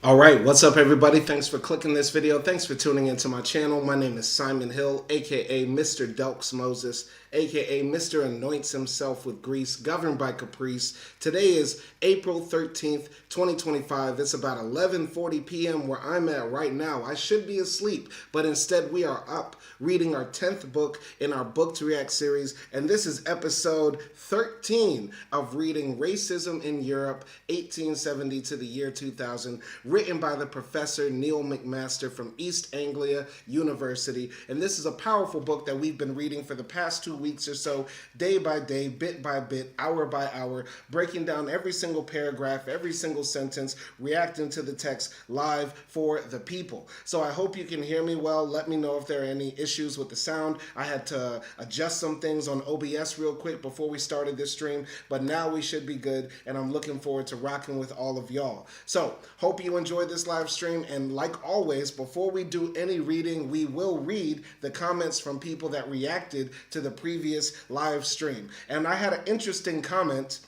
All right, what's up, everybody? Thanks for clicking this video. Thanks for tuning into my channel. My name is Simon Hill, aka Mr. Delks Moses, aka Mr. Anoints Himself with Grease, governed by Caprice. Today is April 13th, 2025. It's about 11:40 p.m. where I'm at right now. I should be asleep, but instead we are up reading our 10th book in our Book to React series, and this is episode 13 of reading Racism in Europe, 1870 to the year 2000, written by the professor Neil MacMaster from East Anglia University. And this is a powerful book that we've been reading for the past 2 weeks or so, day by day, bit by bit, hour by hour, breaking down every single paragraph, every single sentence, reacting to the text live for the people. So I hope you can hear me well. Let me know if there are any issues with the sound. I had to adjust some things on OBS real quick before we started this stream, but now we should be good, and I'm looking forward to rocking with all of y'all. So hope you enjoyed this live stream, and like always, before we do any reading, we will read the comments from people that reacted to the previous live stream. And I had an interesting comment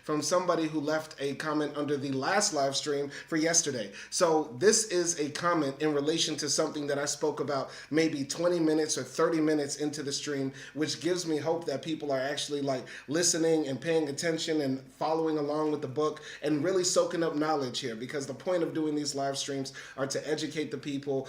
from somebody who left a comment under the last live stream for yesterday. So this is a comment in relation to something that I spoke about maybe 20 minutes or 30 minutes into the stream, which gives me hope that people are actually like listening and paying attention and following along with the book and really soaking up knowledge here, because the point of doing these live streams are to educate the people,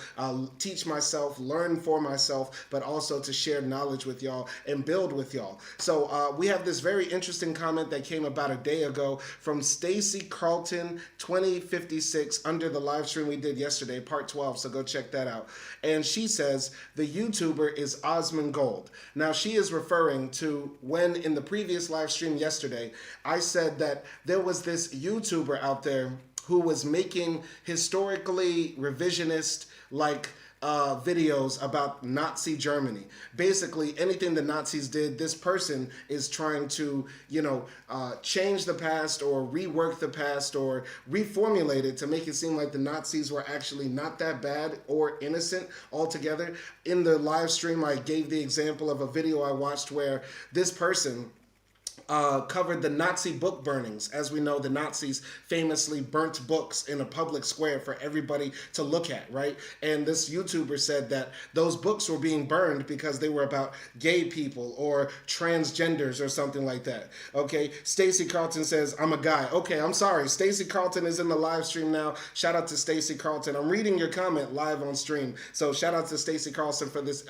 teach myself, learn for myself, but also to share knowledge with y'all and build with y'all. So we have this very interesting comment that came about a day ago from Stacy Carlton 2056 under the live stream we did yesterday, part 12, so go check that out. And she says the YouTuber is Osmond Gold. Now she is referring to when in the previous live stream yesterday I said that there was this YouTuber out there who was making historically revisionist videos about Nazi Germany. Basically, anything the Nazis did, this person is trying to, change the past or rework the past or reformulate it to make it seem like the Nazis were actually not that bad or innocent altogether. In the live stream, I gave the example of a video I watched where this person covered the Nazi book burnings. As we know, the Nazis famously burnt books in a public square for everybody to look at, right? And this YouTuber said that those books were being burned because they were about gay people or transgenders or something like that. Okay, Stacy Carlton says, I'm a guy. Okay, I'm sorry. Stacy Carlton is in the live stream now. Shout out to Stacy Carlton. I'm reading your comment live on stream. So shout out to Stacy Carlton for this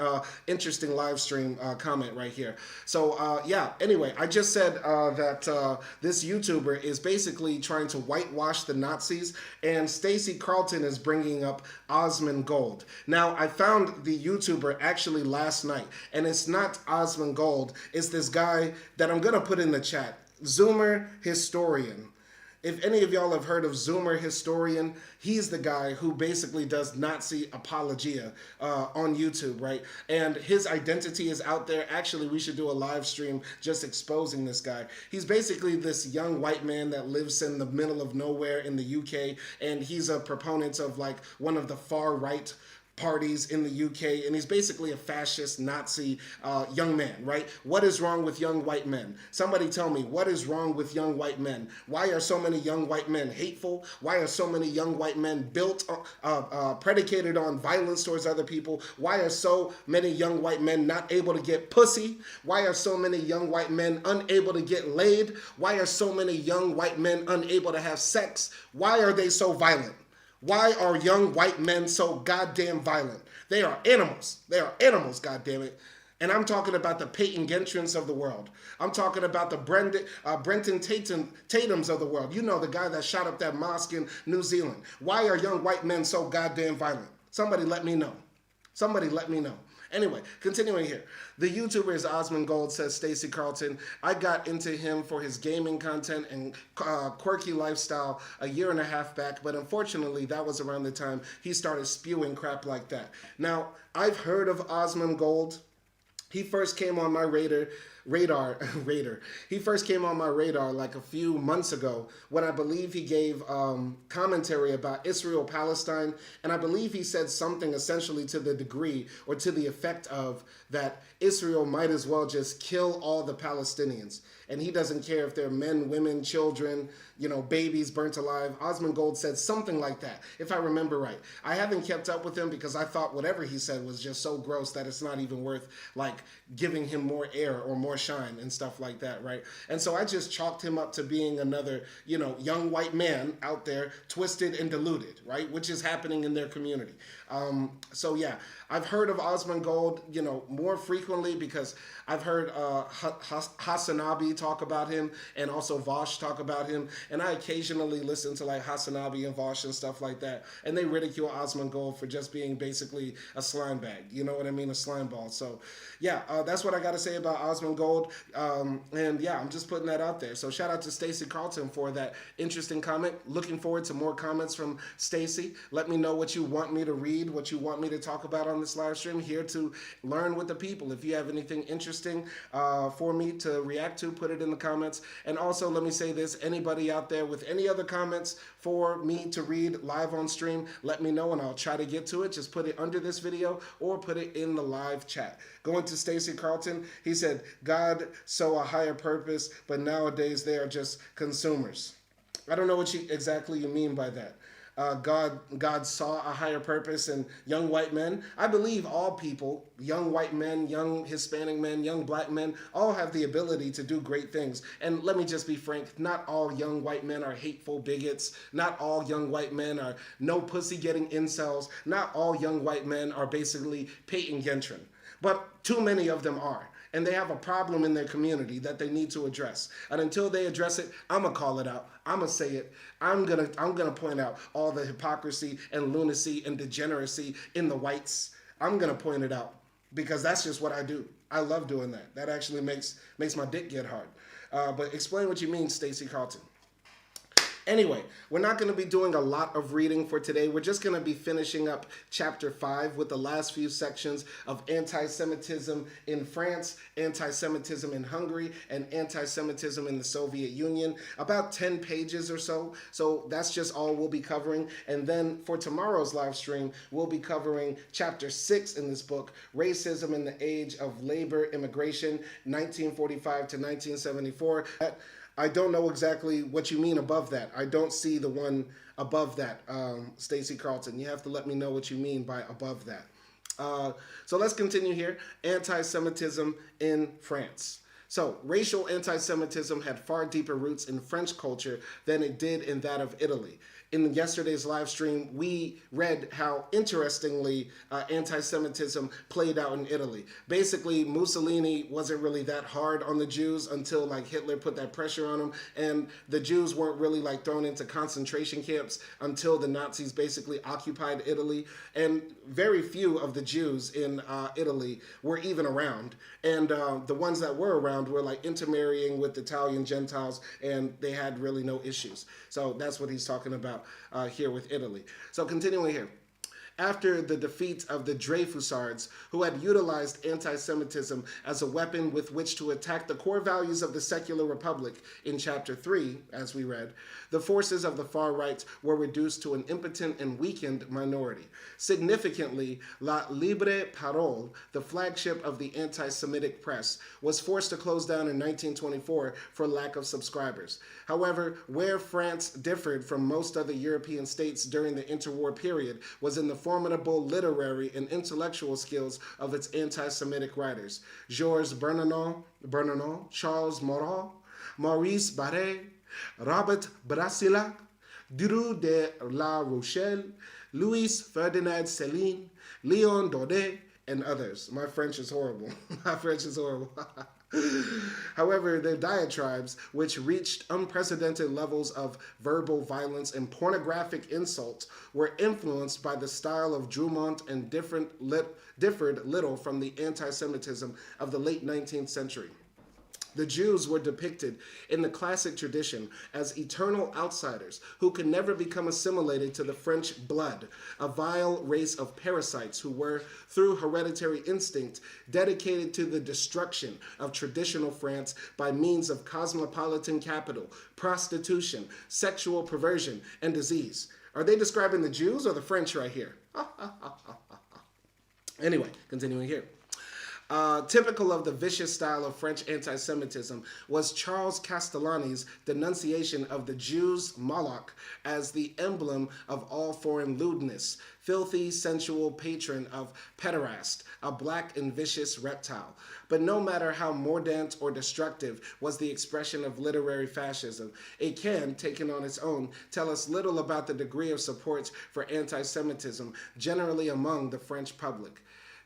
interesting live stream comment right here. So yeah, anyway, I just said that this YouTuber is basically trying to whitewash the Nazis, and Stacy Carlton is bringing up Osmond Gold. Now, I found the YouTuber actually last night, and it's not Osmond Gold. It's this guy that I'm going to put in the chat, Zoomer Historian. If any of y'all have heard of Zoomer Historian, he's the guy who basically does Nazi apologia on YouTube, right? And his identity is out there. Actually, we should do a live stream just exposing this guy. He's basically this young white man that lives in the middle of nowhere in the UK, and he's a proponent of like one of the far right parties in the UK, and he's basically a fascist Nazi young man, right? What is wrong with young white men? Somebody tell me, what is wrong with young white men? Why are so many young white men hateful? Why are so many young white men predicated on violence towards other people? Why are so many young white men not able to get pussy? Why are so many young white men unable to get laid? Why are so many young white men unable to have sex? Why are they so violent? Why are young white men so goddamn violent? They are animals. They are animals, goddammit. And I'm talking about the Peyton Gentrins of the world. I'm talking about the Brenton Tatums of the world. You know, the guy that shot up that mosque in New Zealand. Why are young white men so goddamn violent? Somebody let me know. Somebody let me know. Anyway, continuing here. The YouTuber is Osmond Gold, says Stacy Carlton. I got into him for his gaming content and quirky lifestyle a year and a half back, but unfortunately that was around the time he started spewing crap like that. Now, I've heard of Osmond Gold. He first came on my radar radar. He first came on my radar like a few months ago when I believe he gave commentary about Israel-Palestine, and I believe he said something essentially to the degree or to the effect of that Israel might as well just kill all the Palestinians. And he doesn't care if they're men, women, children, babies burnt alive. Osmond Gold said something like that, if I remember right. I haven't kept up with him because I thought whatever he said was just so gross that it's not even worth like giving him more air or more shine and stuff like that, right? And so I just chalked him up to being another, young white man out there twisted and deluded, right? Which is happening in their community. So yeah, I've heard of Osmond Gold, more frequently because I've heard Hasanabi talk about him and also Vosh talk about him. And I occasionally listen to like Hasanabi and Vosh and stuff like that. And they ridicule Osmond Gold for just being basically a slime bag. You know what I mean? A slime ball. So yeah, that's what I got to say about Osmond Gold. And yeah, I'm just putting that out there. So shout out to Stacey Carlton for that interesting comment. Looking forward to more comments from Stacey. Let me know what you want me to read, what you want me to talk about on this live stream. Here to learn with the people. If you have anything interesting for me to react to, put it in the comments. And also, let me say this, anybody out there with any other comments for me to read live on stream, let me know and I'll try to get to it. Just put it under this video or put it in the live chat. Going to Stacey Carlton, he said, God saw a higher purpose, but nowadays they are just consumers. I don't know what exactly you mean by that. God saw a higher purpose in young white men. I believe all people, young white men, young Hispanic men, young black men, all have the ability to do great things. And let me just be frank, not all young white men are hateful bigots. Not all young white men are no pussy getting incels. Not all young white men are basically Peyton Gentrin. But too many of them are. And they have a problem in their community that they need to address. And until they address it, I'm gonna call it out. I'm gonna say it. I'm gonna point out all the hypocrisy and lunacy and degeneracy in the whites. I'm gonna point it out because that's just what I do. I love doing that. That actually makes my dick get hard. But explain what you mean, Stacey Carlton. Anyway, we're not going to be doing a lot of reading for today. We're just going to be finishing up chapter 5 with the last few sections of anti-Semitism in France, anti-Semitism in Hungary, and anti-Semitism in the Soviet Union. About 10 pages or so. So that's just all we'll be covering. And then for tomorrow's live stream, we'll be covering chapter 6 in this book, Racism in the Age of Labor Immigration, 1945 to 1974. I don't know exactly what you mean above that. I don't see the one above that, Stacey Carlton. You have to let me know what you mean by above that. So let's continue here. Anti-Semitism in France. So racial anti-Semitism had far deeper roots in French culture than it did in that of Italy. In yesterday's live stream, we read how interestingly anti-Semitism played out in Italy. Basically, Mussolini wasn't really that hard on the Jews until like Hitler put that pressure on them, and the Jews weren't really like thrown into concentration camps until the Nazis basically occupied Italy. And very few of the Jews in Italy were even around, and the ones that were around were like intermarrying with Italian Gentiles, and they had really no issues. So that's what he's talking about here with Italy. So continuing here. After the defeat of the Dreyfusards, who had utilized anti-Semitism as a weapon with which to attack the core values of the secular republic in chapter 3, as we read, the forces of the far right were reduced to an impotent and weakened minority. Significantly, La Libre Parole, the flagship of the anti-Semitic press, was forced to close down in 1924 for lack of subscribers. However, where France differed from most other European states during the interwar period was in the formidable literary and intellectual skills of its anti-Semitic writers. Georges Bernanos, Charles Maurras, Maurice Barré, Robert Brasillach, Dru de la Rochelle, Louis Ferdinand Céline, Léon Daudet, and others. My French is horrible. My French is horrible. However, their diatribes, which reached unprecedented levels of verbal violence and pornographic insults, were influenced by the style of Drummond and differed little from the anti-Semitism of the late 19th century. The Jews were depicted in the classic tradition as eternal outsiders who could never become assimilated to the French blood, a vile race of parasites who were, through hereditary instinct, dedicated to the destruction of traditional France by means of cosmopolitan capital, prostitution, sexual perversion, and disease. Are they describing the Jews or the French right here? Anyway, continuing here. Typical of the vicious style of French anti-Semitism was Charles Castellani's denunciation of the Jews' Moloch as the emblem of all foreign lewdness, filthy, sensual patron of pederast, a black and vicious reptile. But no matter how mordant or destructive was the expression of literary fascism, it can, taken on its own, tell us little about the degree of support for anti-Semitism generally among the French public.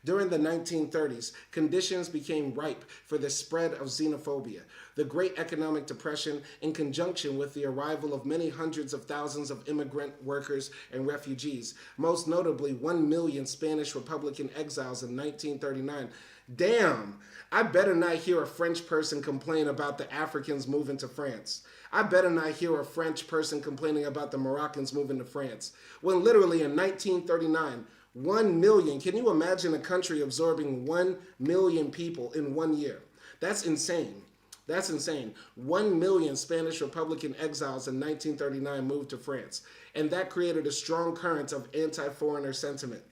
During the 1930s, conditions became ripe for the spread of xenophobia. The Great Economic Depression, in conjunction with the arrival of many hundreds of thousands of immigrant workers and refugees, most notably 1 million Spanish Republican exiles in 1939. Damn, I better not hear a French person complain about the Africans moving to France. I better not hear a French person complaining about the Moroccans moving to France. When literally in 1939, 1 million. Can you imagine a country absorbing 1 million people in 1 year? That's insane. That's insane. 1 million Spanish Republican exiles in 1939 moved to France, and that created a strong current of anti-foreigner sentiment.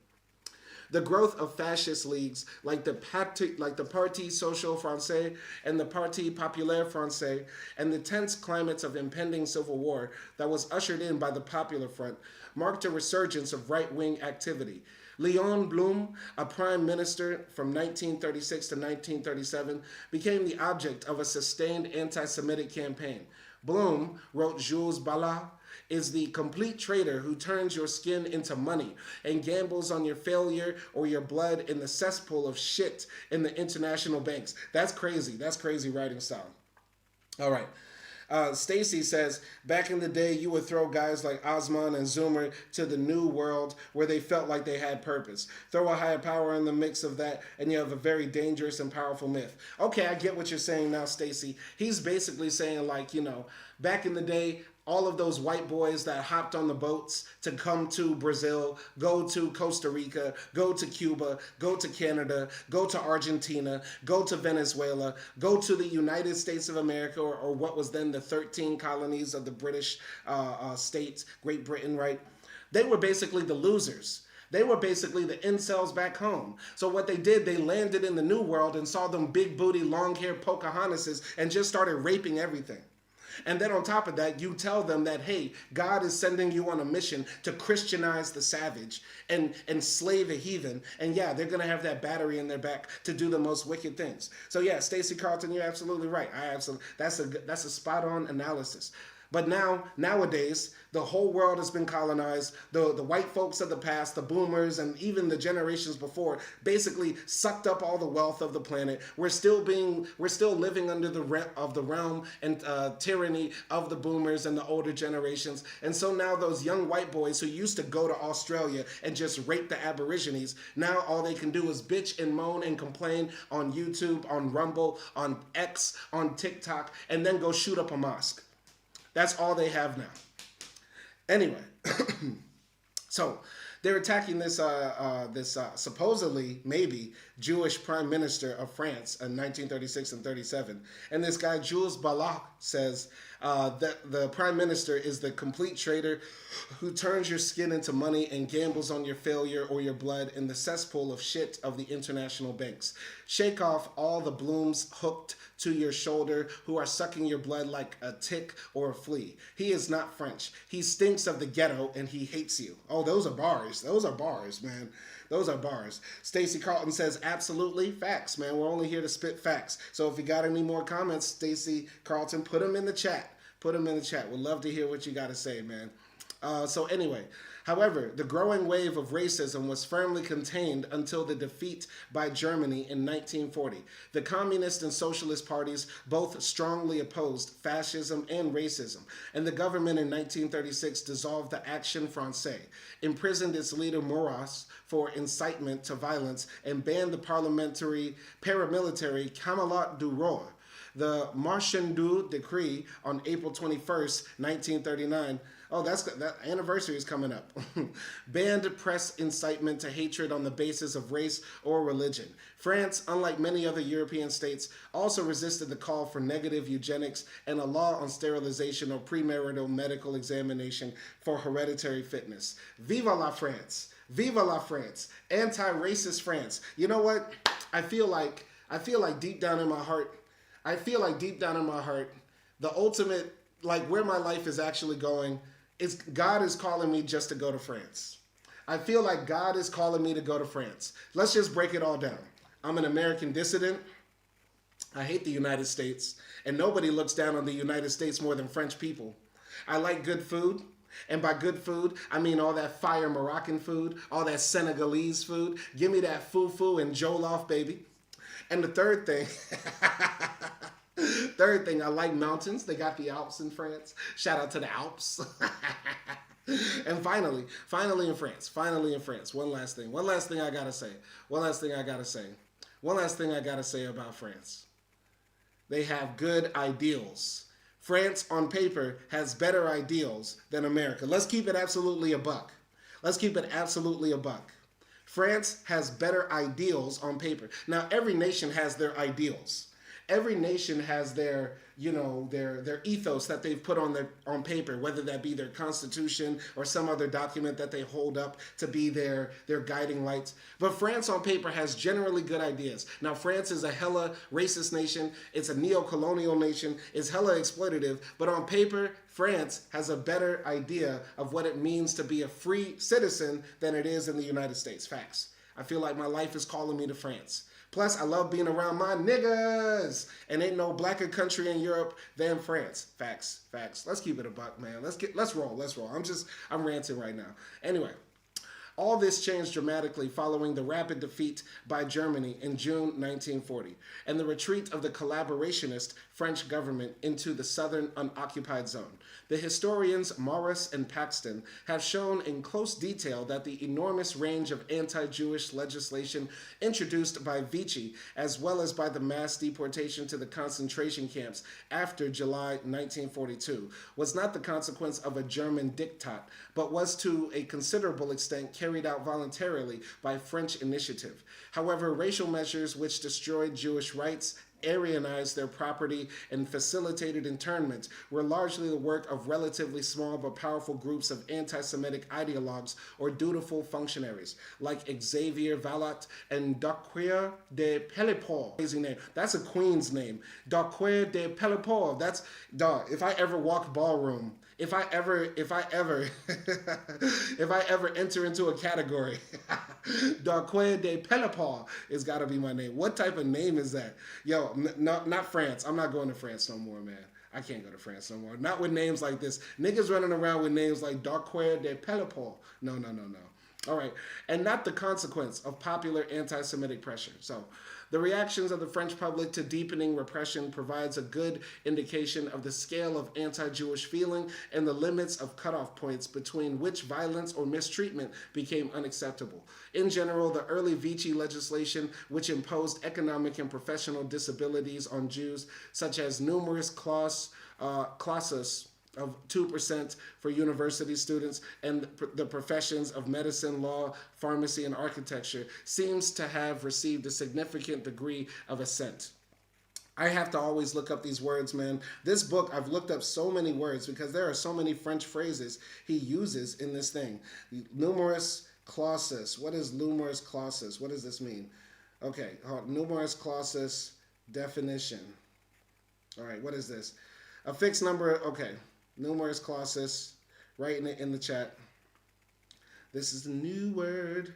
The growth of fascist leagues like the Parti Social Français and the Parti Populaire Français, and the tense climates of impending civil war that was ushered in by the Popular Front marked a resurgence of right-wing activity. Léon Blum, a prime minister from 1936 to 1937, became the object of a sustained anti-Semitic campaign. Blum, wrote Jules Ballat, is the complete traitor who turns your skin into money and gambles on your failure or your blood in the cesspool of shit in the international banks. That's crazy. That's crazy writing style. All right. Stacy says, back in the day, you would throw guys like Osman and Zoomer to the new world where they felt like they had purpose. Throw a higher power in the mix of that, and you have a very dangerous and powerful myth. Okay, I get what you're saying now, Stacy. He's basically saying, like, you know, back in the day, all of those white boys that hopped on the boats to come to Brazil, go to Costa Rica, go to Cuba, go to Canada, go to Argentina, go to Venezuela, go to the United States of America, or what was then the 13 colonies of the British states, Great Britain, right? They were basically the losers. They were basically the incels back home. So what they did, they landed in the New World and saw them big booty, long hair Pocahontases and just started raping everything. And then on top of that, you tell them that, hey, God is sending you on a mission to Christianize the savage and enslave a heathen. And yeah, they're going to have that battery in their back to do the most wicked things. So yeah, Stacey Carlton, you're absolutely right. That's a spot on analysis. But nowadays, the whole world has been colonized. The white folks of the past, the boomers, and even the generations before basically sucked up all the wealth of the planet. We're still living under the realm and tyranny of the boomers and the older generations. And so now those young white boys who used to go to Australia and just rape the Aborigines, now all they can do is bitch and moan and complain on YouTube, on Rumble, on X, on TikTok, and then go shoot up a mosque. That's all they have now. Anyway, so they're attacking this supposedly, maybe, Jewish prime minister of France in 1936 and 37. And this guy, Jules Ballat, says that the prime minister is the complete traitor who turns your skin into money and gambles on your failure or your blood in the cesspool of shit of the international banks. Shake off all the blooms hooked to your shoulder who are sucking your blood like a tick or a flea. He is not French. He stinks of the ghetto and he hates you. Oh, those are bars. Those are bars, man. Those are bars. Stacey Carlton says, absolutely, facts, man. We're only here to spit facts. So if you got any more comments, Stacey Carlton, put them in the chat. Put them in the chat. We'd love to hear what you got to say, man. So anyway, however, the growing wave of racism was firmly contained until the defeat by Germany in 1940. The Communist and Socialist parties both strongly opposed fascism and racism, and the government in 1936 dissolved the Action Française, imprisoned its leader Maurras for incitement to violence, and banned the paramilitary Camelot du Roi. The Marchandu Decree on April 21st, 1939. Oh, that anniversary is coming up. Banned press incitement to hatred on the basis of race or religion. France, unlike many other European states, also resisted the call for negative eugenics and a law on sterilization or premarital medical examination for hereditary fitness. Viva la France! Viva la France! Anti-racist France. You know what? I feel like deep down in my heart, the ultimate, like where my life is actually going, is God is calling me just to go to France. I feel like God is calling me to go to France. Let's just break it all down. I'm an American dissident. I hate the United States, and nobody looks down on the United States more than French people. I like good food. And by good food, I mean all that fire Moroccan food, all that Senegalese food. Give me that fufu and jollof, baby. And the third thing, I like mountains. They got the Alps in France. Shout out to the Alps. And finally in France, one last thing I gotta say about France. They have good ideals. France, on paper, has better ideals than America. Let's keep it absolutely a buck. France has better ideals on paper. Now, every nation has their ideals. Every nation has their ethos that they've put on paper, whether that be their constitution or some other document that they hold up to be their guiding lights. But France on paper has generally good ideas. Now, France is a hella racist nation. It's a neo-colonial nation. It's hella exploitative. But on paper, France has a better idea of what it means to be a free citizen than it is in the United States. Facts. I feel like my life is calling me to France. Plus, I love being around my niggas. And ain't no blacker country in Europe than France. Facts. Let's keep it a buck, man. Let's roll. I'm ranting right now. Anyway, all this changed dramatically following the rapid defeat by Germany in June 1940 and the retreat of the collaborationist French government into the southern unoccupied zone. The historians Morris and Paxton have shown in close detail that the enormous range of anti-Jewish legislation introduced by Vichy, as well as by the mass deportation to the concentration camps after July 1942, was not the consequence of a German diktat, but was to a considerable extent carried out voluntarily by French initiative. However, racial measures which destroyed Jewish rights, Aryanized their property, and facilitated internment were largely the work of relatively small but powerful groups of anti-Semitic ideologues or dutiful functionaries, like Xavier Vallat and Docquier de Pelleport. Amazing name. That's a queen's name. Docquier de Pelleport. That's, dog, if I ever walk ballroom, if I ever enter into a category, Docquier de Pelleport has got to be my name. What type of name is that? Yo, not France. I'm not going to France no more, man. I can't go to France no more. Not with names like this. Niggas running around with names like Docquier de Pelleport. No. All right. And not the consequence of popular anti-Semitic pressure. So, the reactions of the French public to deepening repression provides a good indication of the scale of anti-Jewish feeling and the limits of cutoff points between which violence or mistreatment became unacceptable. In general, the early Vichy legislation, which imposed economic and professional disabilities on Jews, such as numerous clauses of 2% for university students and the professions of medicine, law, pharmacy, and architecture, seems to have received a significant degree of assent. I have to always look up these words, man. This book, I've looked up so many words because there are so many French phrases he uses in this thing. Numerous clauses. What is numerous clauses? What does this mean? Okay, numerous clauses definition. All right, what is this? A fixed number, okay. Numerous clauses, writing it in the chat. This is the new word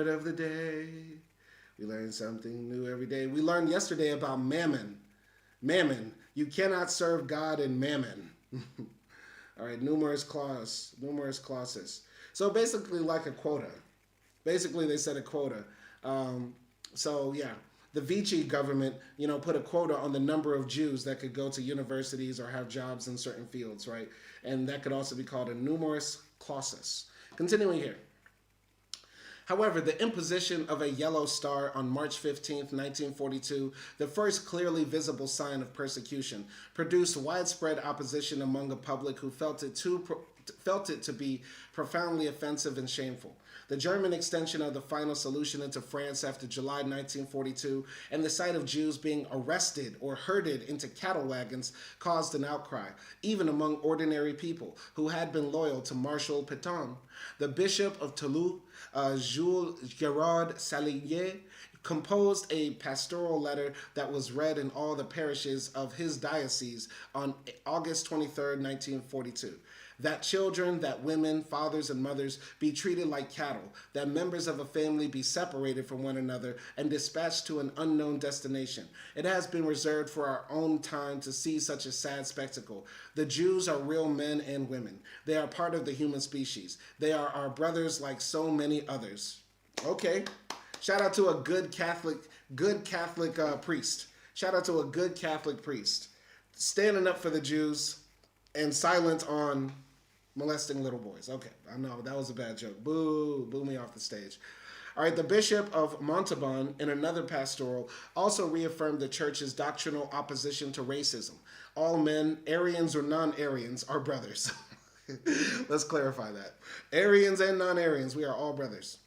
of the day. We learn something new every day. We learned yesterday about mammon. Mammon. You cannot serve God in mammon. All right, numerous clauses. So basically like a quota. Basically they said a quota. So yeah. The Vichy government, put a quota on the number of Jews that could go to universities or have jobs in certain fields, right? And that could also be called a numerous clausus. Continuing here. However, the imposition of a yellow star on March 15, 1942, the first clearly visible sign of persecution, produced widespread opposition among a public who felt it to be profoundly offensive and shameful. The German extension of the final solution into France after July 1942 and the sight of Jews being arrested or herded into cattle wagons caused an outcry, even among ordinary people who had been loyal to Marshal Pétain. The Bishop of Toulouse, Jules Gerard Salier, composed a pastoral letter that was read in all the parishes of his diocese on August 23, 1942. That children, that women, fathers, and mothers be treated like cattle, that members of a family be separated from one another and dispatched to an unknown destination. It has been reserved for our own time to see such a sad spectacle. The Jews are real men and women. They are part of the human species. They are our brothers like so many others. Okay. Shout out to a good Catholic priest. Shout out to a good Catholic priest. Standing up for the Jews and silent on molesting little boys. Okay, I know, that was a bad joke. Boo, boo me off the stage. All right, the Bishop of Montauban, in another pastoral, also reaffirmed the church's doctrinal opposition to racism. All men, Aryans or non-Aryans, are brothers. Let's clarify that. Aryans and non-Aryans, we are all brothers.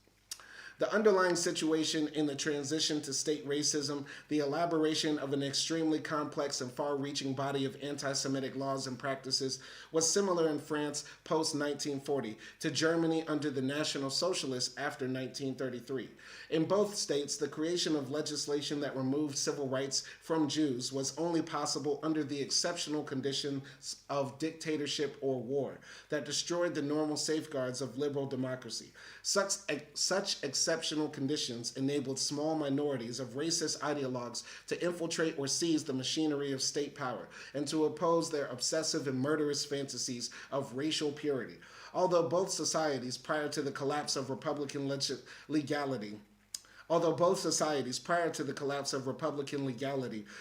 The underlying situation in the transition to state racism, the elaboration of an extremely complex and far-reaching body of anti-Semitic laws and practices was similar in France post-1940 to Germany under the National Socialists after 1933. In both states, the creation of legislation that removed civil rights from Jews was only possible under the exceptional conditions of dictatorship or war that destroyed the normal safeguards of liberal democracy. Such exceptional conditions enabled small minorities of racist ideologues to infiltrate or seize the machinery of state power and to oppose their obsessive and murderous fantasies of racial purity. Although both societies prior to the collapse of Republican legality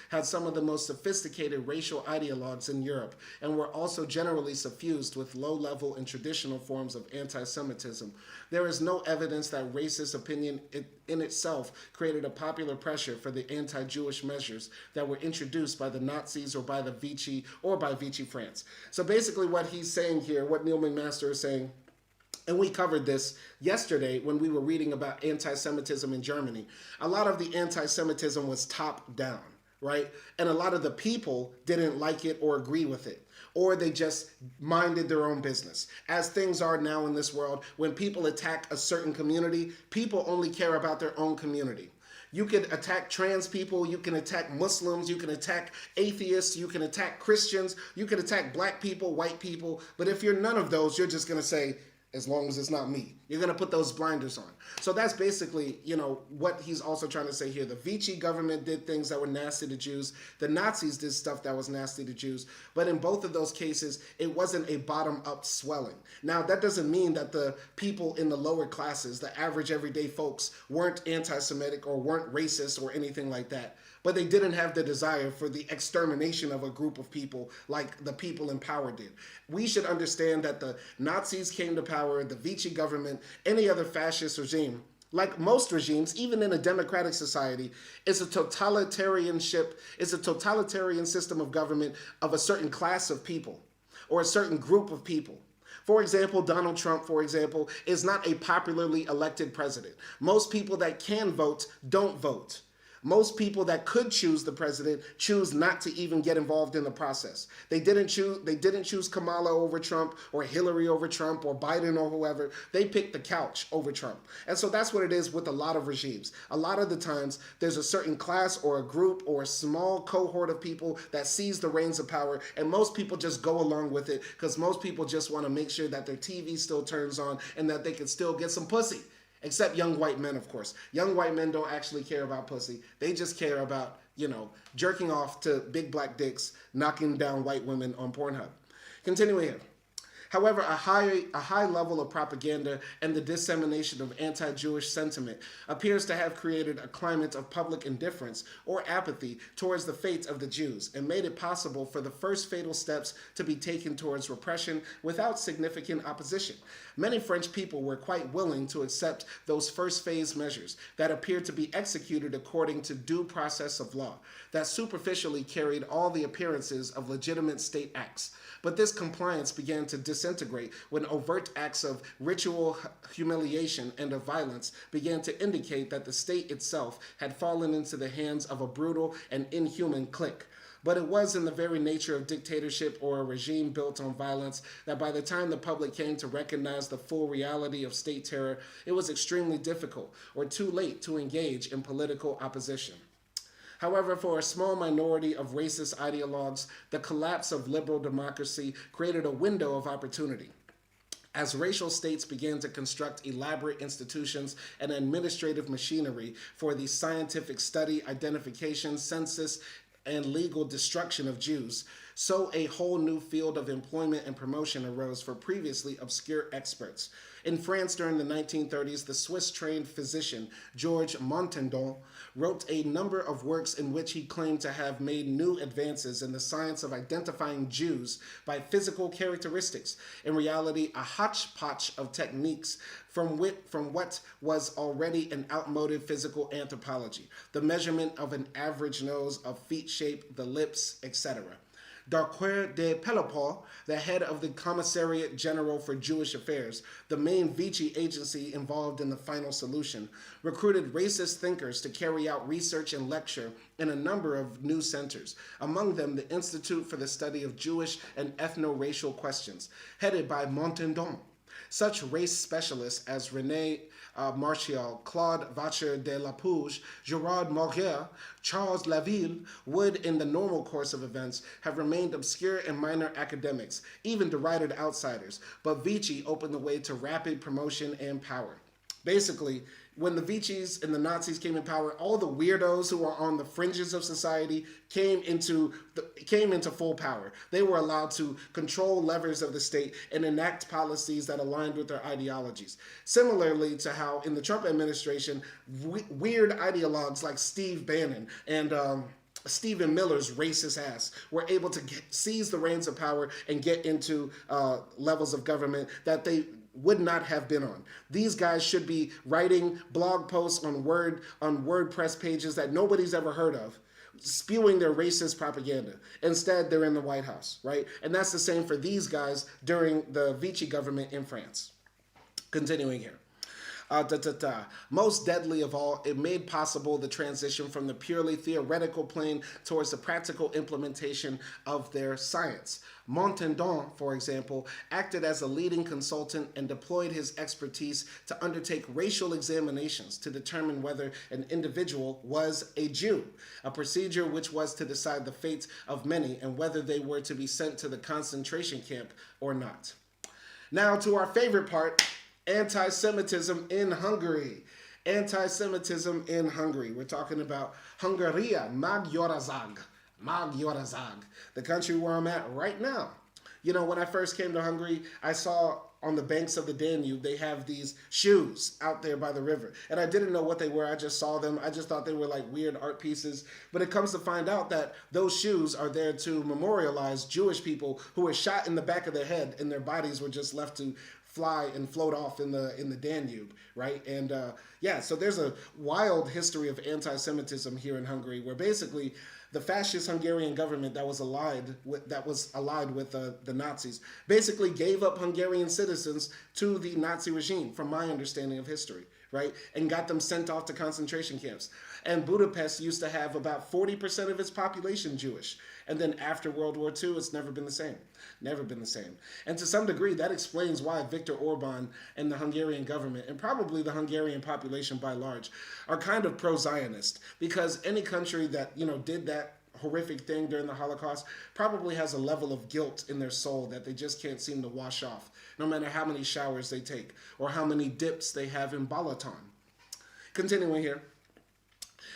had some of the most sophisticated racial ideologues in Europe and were also generally suffused with low-level and traditional forms of anti-Semitism, there is no evidence that racist opinion in itself created a popular pressure for the anti-Jewish measures that were introduced by the Nazis or by the Vichy or by Vichy France. So basically what he's saying here, what Neil MacMaster is saying, and we covered this yesterday when we were reading about anti-Semitism in Germany. A lot of the anti-Semitism was top-down, right? And a lot of the people didn't like it or agree with it, or they just minded their own business. As things are now in this world, when people attack a certain community, people only care about their own community. You can attack trans people, you can attack Muslims, you can attack atheists, you can attack Christians, you can attack black people, white people, but if you're none of those, you're just going to say, as long as it's not me. You're going to put those blinders on. So that's basically, what he's also trying to say here. The Vichy government did things that were nasty to Jews. The Nazis did stuff that was nasty to Jews. But in both of those cases, it wasn't a bottom-up swelling. Now, that doesn't mean that the people in the lower classes, the average everyday folks, weren't anti-Semitic or weren't racist or anything like that. But they didn't have the desire for the extermination of a group of people like the people in power did. We should understand that the Nazis came to power, the Vichy government, any other fascist regime, like most regimes, even in a democratic society, is a totalitarian system of government of a certain class of people or a certain group of people. For example, Donald Trump, is not a popularly elected president. Most people that can vote don't vote. Most people that could choose the president choose not to even get involved in the process. They didn't choose Kamala over Trump or Hillary over Trump or Biden or whoever. They picked the couch over Trump. And so that's what it is with a lot of regimes. A lot of the times there's a certain class or a group or a small cohort of people that seize the reins of power, and most people just go along with it because most people just want to make sure that their TV still turns on and that they can still get some pussy. Except young white men, of course. Young white men don't actually care about pussy. They just care about, jerking off to big black dicks, knocking down white women on Pornhub. Continuing here. However, a high level of propaganda and the dissemination of anti-Jewish sentiment appears to have created a climate of public indifference or apathy towards the fate of the Jews and made it possible for the first fatal steps to be taken towards repression without significant opposition. Many French people were quite willing to accept those first phase measures that appeared to be executed according to due process of law, that superficially carried all the appearances of legitimate state acts. But this compliance began to disintegrate when overt acts of ritual humiliation and of violence began to indicate that the state itself had fallen into the hands of a brutal and inhuman clique. But it was in the very nature of dictatorship or a regime built on violence that by the time the public came to recognize the full reality of state terror, it was extremely difficult or too late to engage in political opposition. However, for a small minority of racist ideologues, the collapse of liberal democracy created a window of opportunity. As racial states began to construct elaborate institutions and administrative machinery for the scientific study, identification, census, and legal destruction of Jews, so a whole new field of employment and promotion arose for previously obscure experts. In France during the 1930s, the Swiss-trained physician Georges Montandon wrote a number of works in which he claimed to have made new advances in the science of identifying Jews by physical characteristics, in reality a hodgepodge of techniques from what was already an outmoded physical anthropology, the measurement of an average nose, of feet shape, the lips, etc. Darqueur de Pellepot, the head of the Commissariat General for Jewish Affairs, the main Vichy agency involved in the final solution, recruited racist thinkers to carry out research and lecture in a number of new centers, among them the Institute for the Study of Jewish and Ethno-Racial Questions, headed by Montandon. Such race specialists as René Martial, Claude Vacher de Lapouge, Gerard Mauger, Charles Laville would, in the normal course of events, have remained obscure and minor academics, even derided outsiders, but Vichy opened the way to rapid promotion and power. Basically, when the Vichys and the Nazis came in power, all the weirdos who were on the fringes of society came into full power. They were allowed to control levers of the state and enact policies that aligned with their ideologies. Similarly to how in the Trump administration, weird ideologues like Steve Bannon and Stephen Miller's racist ass were able to seize the reins of power and get into levels of government that they would not have been on. These guys should be writing blog posts on WordPress pages that nobody's ever heard of, spewing their racist propaganda. Instead, they're in the White House, right? And that's the same for these guys during the Vichy government in France. Continuing here. Most deadly of all, it made possible the transition from the purely theoretical plane towards the practical implementation of their science. Montandon, for example, acted as a leading consultant and deployed his expertise to undertake racial examinations to determine whether an individual was a Jew, a procedure which was to decide the fate of many and whether they were to be sent to the concentration camp or not. Now to our favorite part, anti-Semitism in Hungary. Anti-Semitism in Hungary. We're talking about Hungaria, Magyarország, the country where I'm at right now. You know, when I first came to Hungary, I saw on the banks of the Danube, they have these shoes out there by the river. And I didn't know what they were. I just saw them. I just thought they were like weird art pieces. But it comes to find out that those shoes are there to memorialize Jewish people who were shot in the back of their head and their bodies were just left to fly and float off in the Danube, right? And yeah, so there's a wild history of anti-Semitism here in Hungary, where basically the fascist Hungarian government that was allied with the Nazis basically gave up Hungarian citizens to the Nazi regime, from my understanding of history, right? And got them sent off to concentration camps. And Budapest used to have about 40% of its population Jewish. And then after World War II, it's never been the same. Never been the same. And to some degree, that explains why Viktor Orban and the Hungarian government, and probably the Hungarian population by large, are kind of pro-Zionist. Because any country that, you know, did that horrific thing during the Holocaust probably has a level of guilt in their soul that they just can't seem to wash off, no matter how many showers they take or how many dips they have in Balaton. Continuing here.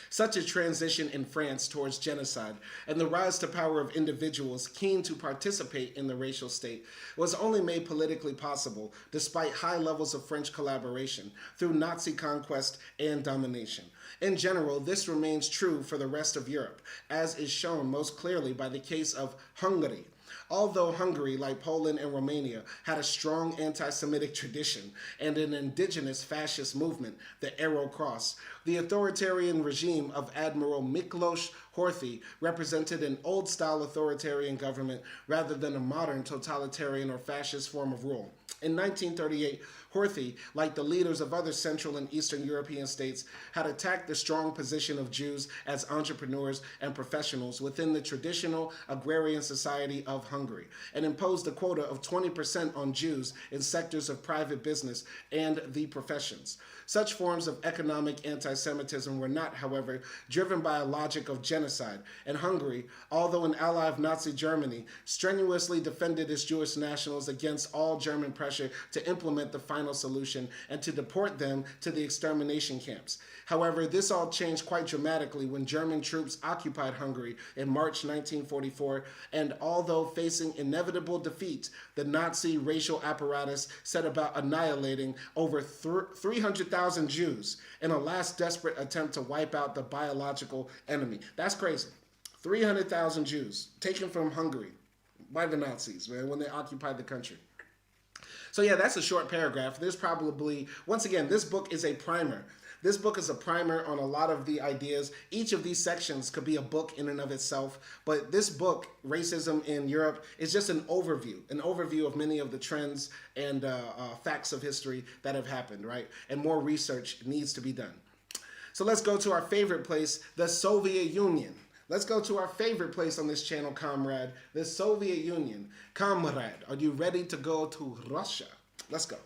Such a transition in France towards genocide and the rise to power of individuals keen to participate in the racial state was only made politically possible despite high levels of French collaboration through Nazi conquest and domination. In general, this remains true for the rest of Europe, as is shown most clearly by the case of Hungary. Although Hungary, like Poland and Romania, had a strong anti-Semitic tradition and an indigenous fascist movement, the Arrow Cross, the authoritarian regime of Admiral Miklos Horthy represented an old-style authoritarian government rather than a modern totalitarian or fascist form of rule. In 1938, Horthy, like the leaders of other Central and Eastern European states, had attacked the strong position of Jews as entrepreneurs and professionals within the traditional agrarian society of Hungary and imposed a quota of 20% on Jews in sectors of private business and the professions. Such forms of economic anti-Semitism were not, however, driven by a logic of genocide, and Hungary, although an ally of Nazi Germany, strenuously defended its Jewish nationals against all German pressure to implement the final solution and to deport them to the extermination camps. However, this all changed quite dramatically when German troops occupied Hungary in March 1944, and although facing inevitable defeat, the Nazi racial apparatus set about annihilating over 300,000 Jews in a last desperate attempt to wipe out the biological enemy. That's crazy. 300,000 Jews taken from Hungary by the Nazis, man, when they occupied the country. So yeah, that's a short paragraph. There's probably, once again, this book is a primer. This book is a primer on a lot of the ideas. Each of these sections could be a book in and of itself, but this book, Racism in Europe, is just an overview of many of the trends and facts of history that have happened, right? And more research needs to be done. So let's go to our favorite place, the Soviet Union. Let's go to our favorite place on this channel, comrade, the Soviet Union. Comrade, are you ready to go to Russia? Let's go.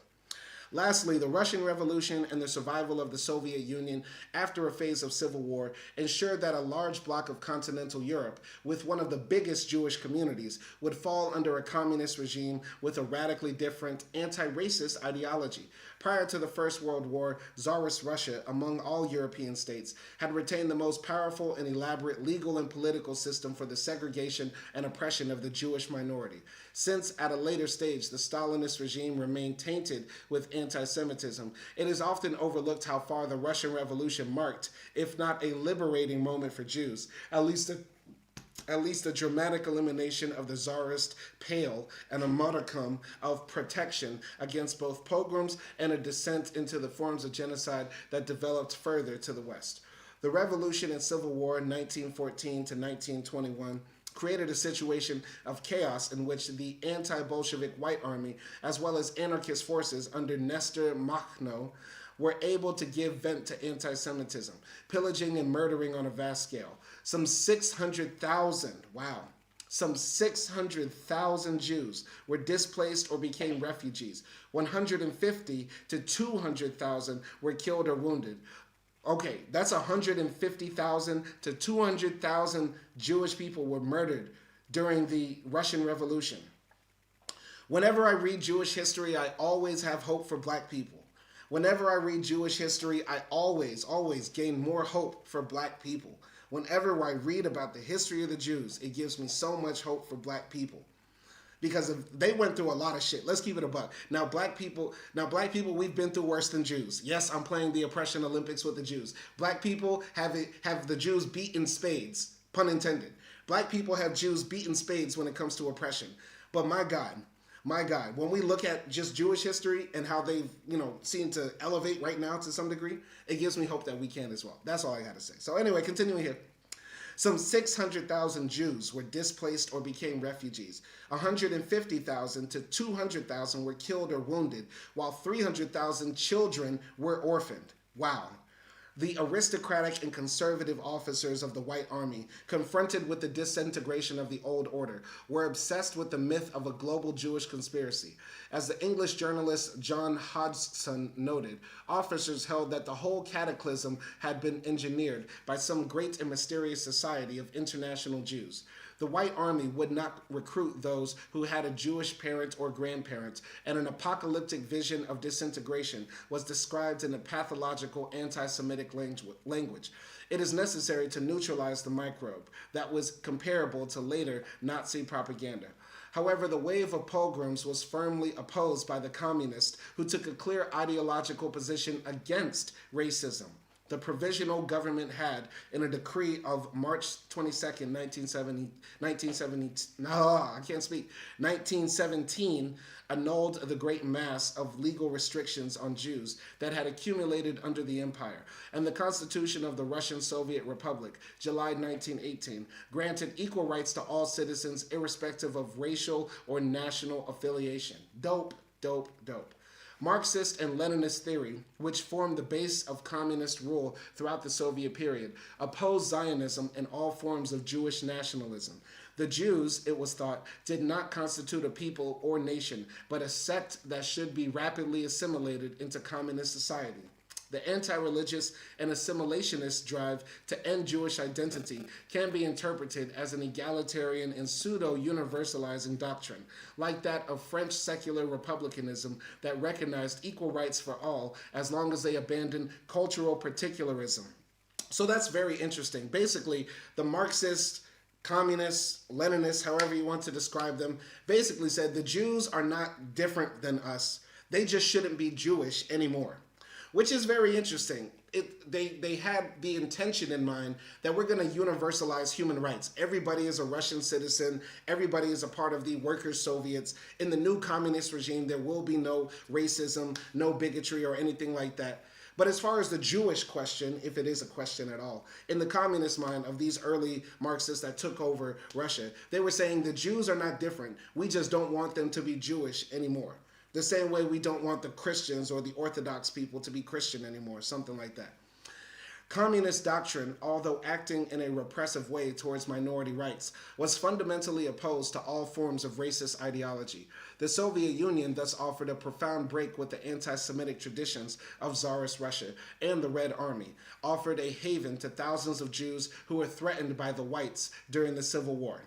Lastly, the Russian Revolution and the survival of the Soviet Union after a phase of civil war ensured that a large block of continental Europe, with one of the biggest Jewish communities, would fall under a communist regime with a radically different anti-racist ideology. Prior to the First World War, Tsarist Russia, among all European states, had retained the most powerful and elaborate legal and political system for the segregation and oppression of the Jewish minority. Since, at a later stage, the Stalinist regime remained tainted with anti-Semitism, it is often overlooked how far the Russian Revolution marked, if not a liberating moment for Jews, at least a dramatic elimination of the Tsarist pale and a modicum of protection against both pogroms and a descent into the forms of genocide that developed further to the west. The Revolution and Civil War in 1914 to 1921 created a situation of chaos in which the anti-Bolshevik White Army, as well as anarchist forces under Nestor Makhno, were able to give vent to anti-Semitism, pillaging and murdering on a vast scale. Some 600,000 Jews were displaced or became refugees. 150 to 200,000 were killed or wounded. Okay, that's 150,000 to 200,000 Jewish people were murdered during the Russian Revolution. Whenever I read Jewish history, I always have hope for black people. Whenever I read Jewish history, I always gain more hope for black people. Whenever I read about the history of the Jews, it gives me so much hope for black people. Because they went through a lot of shit. Let's keep it a buck. Now, black people, we've been through worse than Jews. Yes, I'm playing the oppression Olympics with the Jews. Black people have the Jews beat in spades, pun intended. Black people have Jews beat in spades when it comes to oppression. But my God, when we look at just Jewish history and how they've, seem to elevate right now to some degree, it gives me hope that we can as well. That's all I got to say. So anyway, continuing here. Some 600,000 Jews were displaced or became refugees. 150,000 to 200,000 were killed or wounded, while 300,000 children were orphaned. Wow. The aristocratic and conservative officers of the White Army, confronted with the disintegration of the old order, were obsessed with the myth of a global Jewish conspiracy. As the English journalist John Hodgson noted, officers held that the whole cataclysm had been engineered by some great and mysterious society of international Jews. The white army would not recruit those who had a Jewish parent or grandparent, and an apocalyptic vision of disintegration was described in a pathological anti-Semitic language. It is necessary to neutralize the microbe that was comparable to later Nazi propaganda. However, the wave of pogroms was firmly opposed by the communists, who took a clear ideological position against racism. The provisional government had, in a decree of March 22nd, 1917, annulled the great mass of legal restrictions on Jews that had accumulated under the empire, and the Constitution of the Russian Soviet Republic, July 1918, granted equal rights to all citizens irrespective of racial or national affiliation. Dope, dope, dope. Marxist and Leninist theory, which formed the base of communist rule throughout the Soviet period, opposed Zionism and all forms of Jewish nationalism. The Jews, it was thought, did not constitute a people or nation, but a sect that should be rapidly assimilated into communist society. The anti-religious and assimilationist drive to end Jewish identity can be interpreted as an egalitarian and pseudo-universalizing doctrine, like that of French secular republicanism that recognized equal rights for all as long as they abandoned cultural particularism. So that's very interesting. Basically, the Marxists, communists, Leninists, however you want to describe them, basically said the Jews are not different than us. They just shouldn't be Jewish anymore. Which is very interesting. They had the intention in mind that we're going to universalize human rights. Everybody is a Russian citizen. Everybody is a part of the workers' Soviets. In the new communist regime, there will be no racism, no bigotry, or anything like that. But as far as the Jewish question, if it is a question at all, in the communist mind of these early Marxists that took over Russia, they were saying the Jews are not different. We just don't want them to be Jewish anymore. The same way we don't want the Christians or the Orthodox people to be Christian anymore, something like that. Communist doctrine, although acting in a repressive way towards minority rights, was fundamentally opposed to all forms of racist ideology. The Soviet Union thus offered a profound break with the anti-Semitic traditions of Tsarist Russia, and the Red Army offered a haven to thousands of Jews who were threatened by the whites during the Civil War.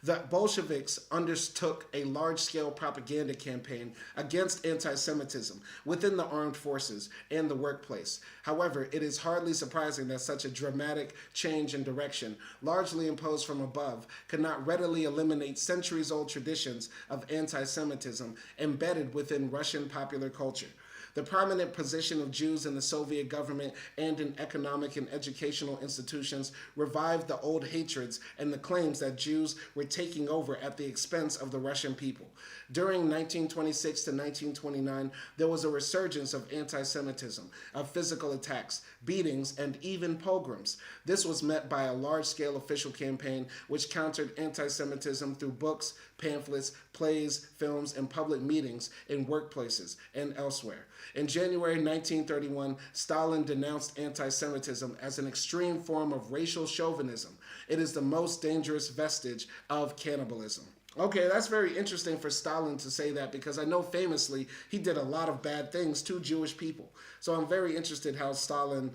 The Bolsheviks undertook a large-scale propaganda campaign against anti-Semitism within the armed forces and the workplace. However, it is hardly surprising that such a dramatic change in direction, largely imposed from above, could not readily eliminate centuries-old traditions of anti-Semitism embedded within Russian popular culture. The prominent position of Jews in the Soviet government and in economic and educational institutions revived the old hatreds and the claims that Jews were taking over at the expense of the Russian people. During 1926 to 1929, there was a resurgence of anti-Semitism, of physical attacks, beatings, and even pogroms. This was met by a large-scale official campaign which countered anti-Semitism through books, pamphlets, plays, films, and public meetings in workplaces and elsewhere. In January 1931, Stalin denounced anti-Semitism as an extreme form of racial chauvinism. It is the most dangerous vestige of cannibalism. Okay, that's very interesting for Stalin to say that, because I know famously he did a lot of bad things to Jewish people. So I'm very interested how Stalin,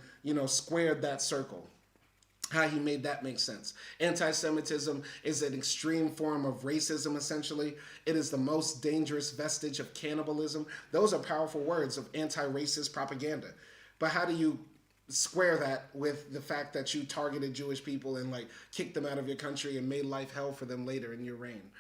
squared that circle. How he made that make sense. Anti-Semitism is an extreme form of racism, essentially. It is the most dangerous vestige of cannibalism. Those are powerful words of anti-racist propaganda. But how do you square that with the fact that you targeted Jewish people and kicked them out of your country and made life hell for them later in your reign?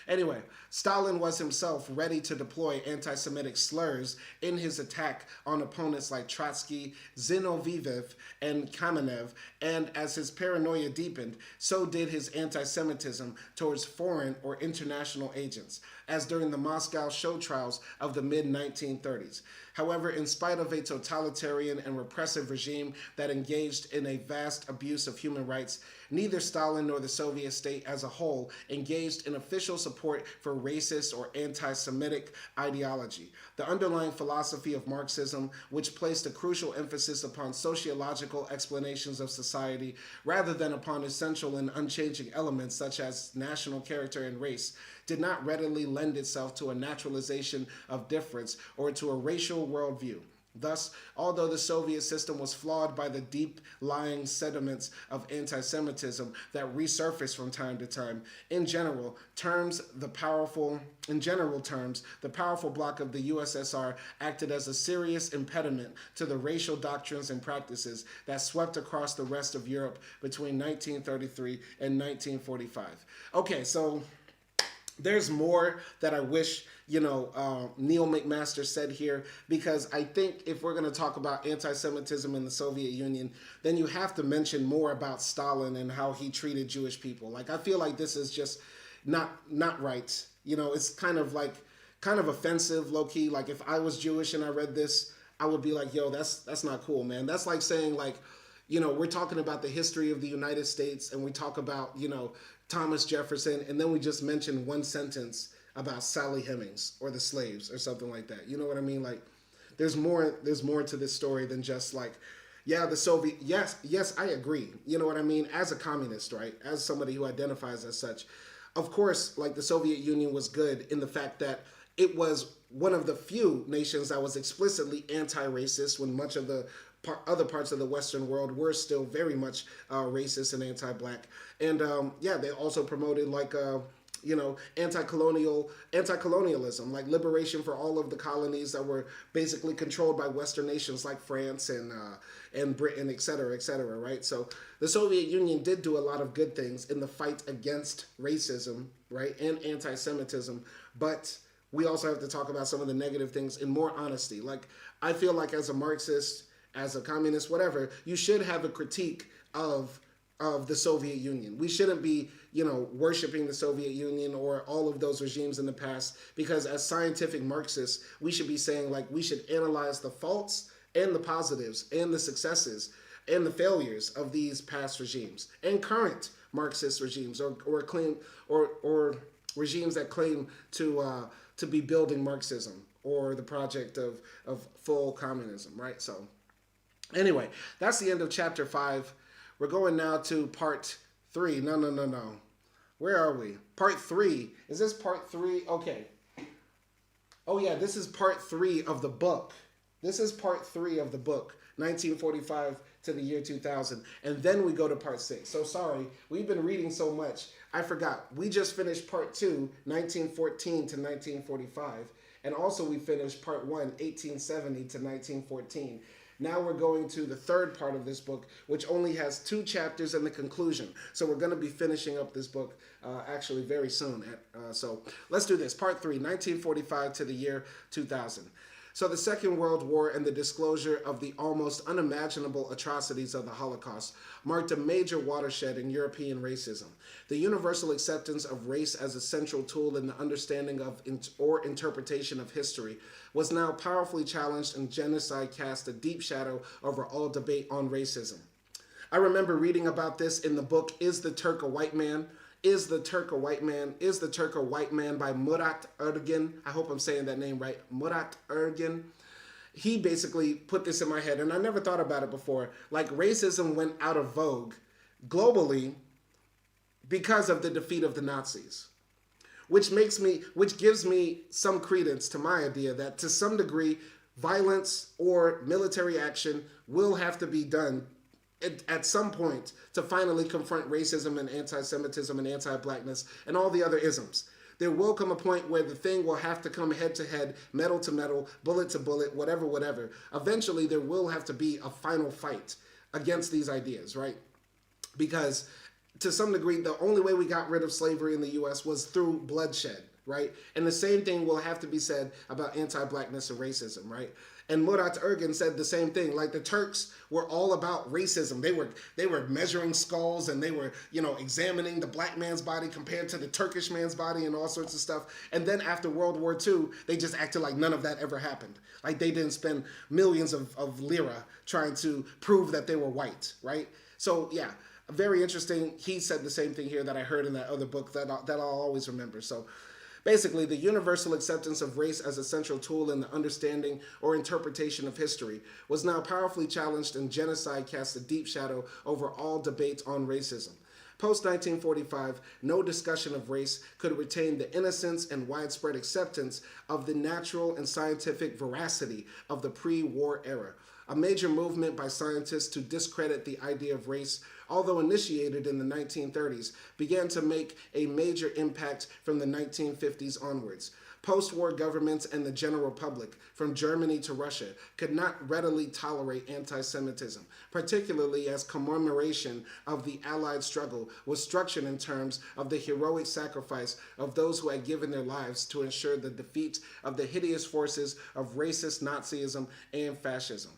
Anyway, Stalin was himself ready to deploy anti-Semitic slurs in his attack on opponents like Trotsky, Zinoviev, and Kamenev, and as his paranoia deepened, so did his anti-Semitism towards foreign or international agents, as during the Moscow show trials of the mid-1930s. However, in spite of a totalitarian and repressive regime that engaged in a vast abuse of human rights, neither Stalin nor the Soviet state as a whole engaged in official support for racist or anti-Semitic ideology. The underlying philosophy of Marxism, which placed a crucial emphasis upon sociological explanations of society rather than upon essential and unchanging elements such as national character and race, did not readily lend itself to a naturalization of difference or to a racial worldview. Thus, although the Soviet system was flawed by the deep-lying sediments of anti-Semitism that resurface from time to time, in general terms, the powerful bloc of the USSR acted as a serious impediment to the racial doctrines and practices that swept across the rest of Europe between 1933 and 1945. Okay, so there's more that I wish, Neil MacMaster said here, because I think if we're going to talk about anti-Semitism in the Soviet Union, then you have to mention more about Stalin and how he treated Jewish people. Like, I feel like this is just not right. It's kind of offensive, low key. Like, if I was Jewish and I read this, I would be like, yo, that's not cool, man. That's like saying, like, we're talking about the history of the United States, and we talk about, Thomas Jefferson, and then we just mention one sentence about Sally Hemings or the slaves or something like that. You know what I mean? Like, there's more to this story than just like, yeah, the Soviet, yes, I agree. You know what I mean? As a communist, right? As somebody who identifies as such, of course, like, the Soviet Union was good in the fact that it was one of the few nations that was explicitly anti-racist when much of the other parts of the Western world were still very much racist and anti-black. And they also promoted anti-colonialism, like liberation for all of the colonies that were basically controlled by Western nations like France and Britain, et cetera, right? So the Soviet Union did do a lot of good things in the fight against racism, right, and anti-Semitism, but we also have to talk about some of the negative things in more honesty. Like, I feel like as a Marxist, as a communist, whatever, you should have a critique of the Soviet Union. We shouldn't be, worshiping the Soviet Union or all of those regimes in the past, because as scientific Marxists, we should be saying, like, we should analyze the faults and the positives and the successes and the failures of these past regimes and current Marxist regimes or regimes that claim to be building Marxism or the project of full communism, right? So anyway, that's the end of chapter 5. We're going now to part 3. No. Where are we? Part 3. Is this part 3? Okay. Oh yeah, this is part 3 of the book. This is part 3 of the book, 1945 to the year 2000. And then we go to part 6. So sorry, we've been reading so much. I forgot. We just finished part 2, 1914 to 1945. And also we finished part 1, 1870 to 1914. Now we're going to the third part of this book, which only has 2 chapters and the conclusion. So we're going to be finishing up this book actually very soon. So let's do this. Part 3, 1945 to the year 2000. So the Second World War and the disclosure of the almost unimaginable atrocities of the Holocaust marked a major watershed in European racism. The universal acceptance of race as a central tool in the understanding of or interpretation of history was now powerfully challenged, and genocide cast a deep shadow over all debate on racism. I remember reading about this in the book, Is the Turk a White Man? Is the Turk a White Man? Is the Turk a White Man by Murat Ergin. I hope I'm saying that name right. Murat Ergin. He basically put this in my head, and I never thought about it before. Like, racism went out of vogue globally because of the defeat of the Nazis. Which gives me some credence to my idea that to some degree, violence or military action will have to be done at some point to finally confront racism and anti-Semitism and anti-blackness and all the other isms. There will come a point where the thing will have to come head to head, metal to metal, bullet to bullet, whatever. Eventually, there will have to be a final fight against these ideas, right? Because to some degree, the only way we got rid of slavery in the U.S. was through bloodshed, right? And the same thing will have to be said about anti-blackness and racism, right? And Murat Ergin said the same thing. Like, the Turks were all about racism. They were measuring skulls, and they were, examining the black man's body compared to the Turkish man's body and all sorts of stuff. And then after World War II, they just acted like none of that ever happened. Like, they didn't spend millions of lira trying to prove that they were white, right? So yeah, very interesting. He said the same thing here that I heard in that other book that I'll always remember. So basically, the universal acceptance of race as a central tool in the understanding or interpretation of history was now powerfully challenged, and genocide cast a deep shadow over all debate on racism. Post-1945, no discussion of race could retain the innocence and widespread acceptance of the natural and scientific veracity of the pre-war era. A major movement by scientists to discredit the idea of race, although initiated in the 1930s, began to make a major impact from the 1950s onwards. Post-war governments and the general public, from Germany to Russia, could not readily tolerate anti-Semitism, particularly as commemoration of the Allied struggle was structured in terms of the heroic sacrifice of those who had given their lives to ensure the defeat of the hideous forces of racist Nazism and fascism.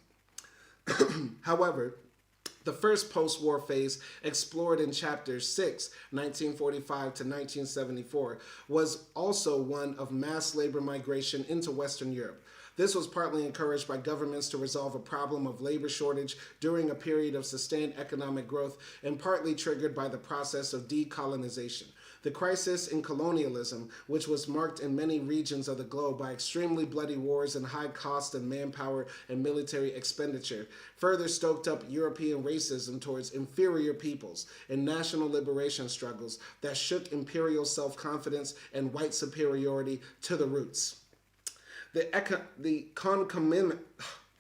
However, the first post-war phase, explored in Chapter 6, 1945 to 1974, was also one of mass labor migration into Western Europe. This was partly encouraged by governments to resolve a problem of labor shortage during a period of sustained economic growth, and partly triggered by the process of decolonization. The crisis in colonialism, which was marked in many regions of the globe by extremely bloody wars and high cost of manpower and military expenditure, further stoked up European racism towards inferior peoples and national liberation struggles that shook imperial self-confidence and white superiority to the roots. The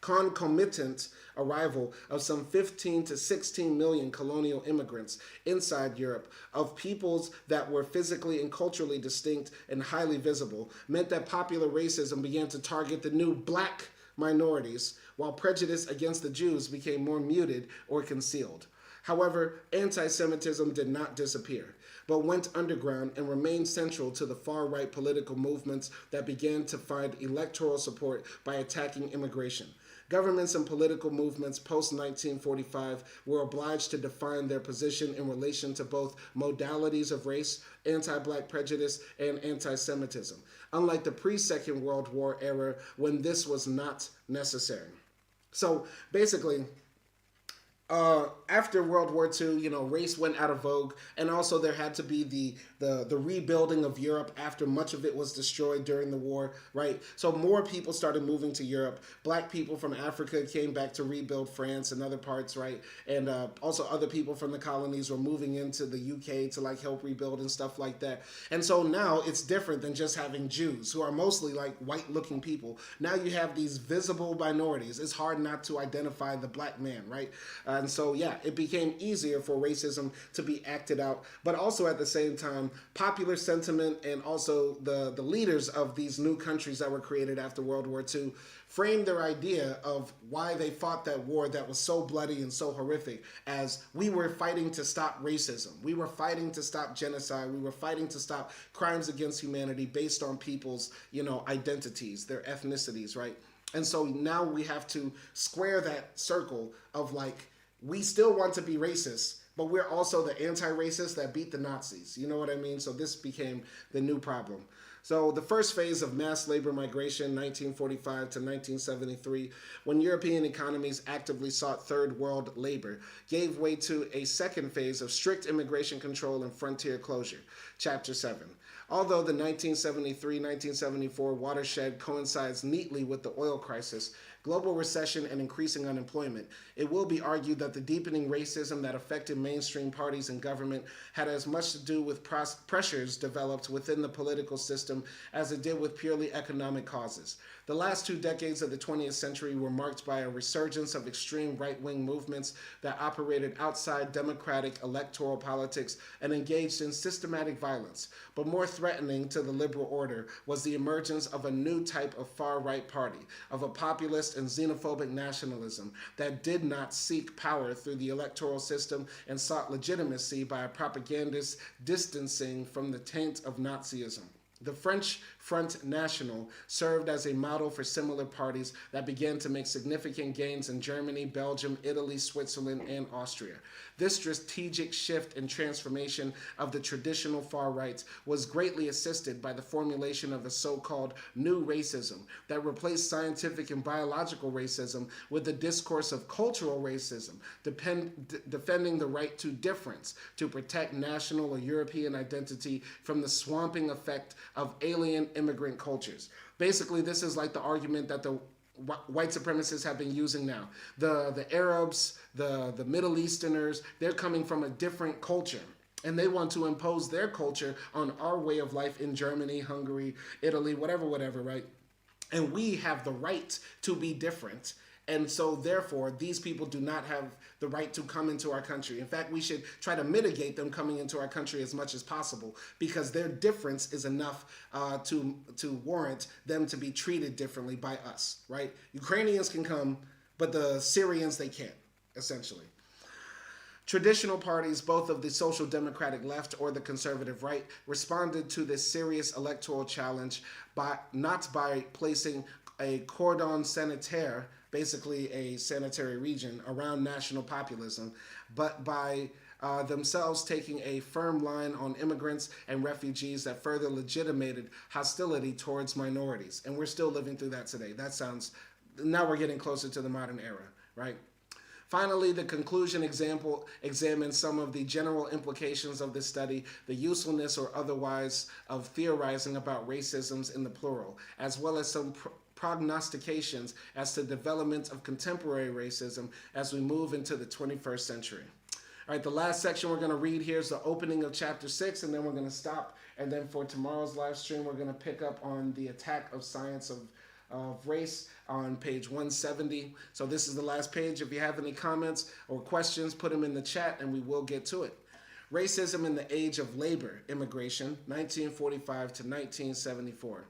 concomitant arrival of some 15 to 16 million colonial immigrants inside Europe of peoples that were physically and culturally distinct and highly visible meant that popular racism began to target the new black minorities, while prejudice against the Jews became more muted or concealed. However, anti-Semitism did not disappear, but went underground and remained central to the far-right political movements that began to find electoral support by attacking immigration. Governments and political movements post-1945 were obliged to define their position in relation to both modalities of race, anti-black prejudice, and anti-Semitism, unlike the pre-Second World War era when this was not necessary. So basically, after World War II, race went out of vogue, and also there had to be the rebuilding of Europe after much of it was destroyed during the war, right? So more people started moving to Europe. Black people from Africa came back to rebuild France and other parts, right? And also other people from the colonies were moving into the UK to help rebuild and stuff like that. And so now it's different than just having Jews, who are mostly white-looking people. Now you have these visible minorities. It's hard not to identify the black man, right? And so, yeah, it became easier for racism to be acted out. But also at the same time, popular sentiment and also the leaders of these new countries that were created after World War II framed their idea of why they fought that war that was so bloody and so horrific as we were fighting to stop racism. We were fighting to stop genocide. We were fighting to stop crimes against humanity based on people's, identities, their ethnicities, right? And so now we have to square that circle of we still want to be racist, but we're also the anti-racists that beat the Nazis. You know what I mean? So this became the new problem. So the first phase of mass labor migration, 1945 to 1973, when European economies actively sought third world labor, gave way to a second phase of strict immigration control and frontier closure, Chapter 7. Although the 1973-1974 watershed coincides neatly with the oil crisis, global recession, and increasing unemployment, it will be argued that the deepening racism that affected mainstream parties and government had as much to do with pressures developed within the political system as it did with purely economic causes. The last 2 decades of the 20th century were marked by a resurgence of extreme right-wing movements that operated outside democratic electoral politics and engaged in systematic violence. But more threatening to the liberal order was the emergence of a new type of far-right party, of a populist and xenophobic nationalism that did not seek power through the electoral system and sought legitimacy by a propagandist distancing from the taint of Nazism. The French Front National served as a model for similar parties that began to make significant gains in Germany, Belgium, Italy, Switzerland, and Austria. This strategic shift and transformation of the traditional far right was greatly assisted by the formulation of a so-called new racism that replaced scientific and biological racism with the discourse of cultural racism, defending the right to difference, to protect national or European identity from the swamping effect of alien immigrant cultures. Basically, this is the argument that the white supremacists have been using now. The Arabs, the Middle Easterners, they're coming from a different culture. and they want to impose their culture on our way of life in Germany, Hungary, Italy, whatever, right? And we have the right to be different. And so, therefore, these people do not have the right to come into our country. In fact, we should try to mitigate them coming into our country as much as possible, because their difference is enough to warrant them to be treated differently by us, right? Ukrainians can come, but the Syrians, they can't, essentially. Traditional parties, both of the social democratic left or the conservative right, responded to this serious electoral challenge not by placing a cordon sanitaire, basically a sanitary region, around national populism, but by themselves taking a firm line on immigrants and refugees that further legitimated hostility towards minorities. And we're still living through that today. Now we're getting closer to the modern era, right? Finally, the conclusion examines some of the general implications of this study, the usefulness or otherwise of theorizing about racisms in the plural, as well as some prognostications as to the development of contemporary racism as we move into the 21st century. All right, the last section we're going to read here is the opening of chapter 6, and then we're going to stop. And then for tomorrow's live stream, we're going to pick up on the attack of science of race on page 170. So this is the last page. If you have any comments or questions, put them in the chat and we will get to it. Racism in the Age of Labor Immigration, 1945 to 1974.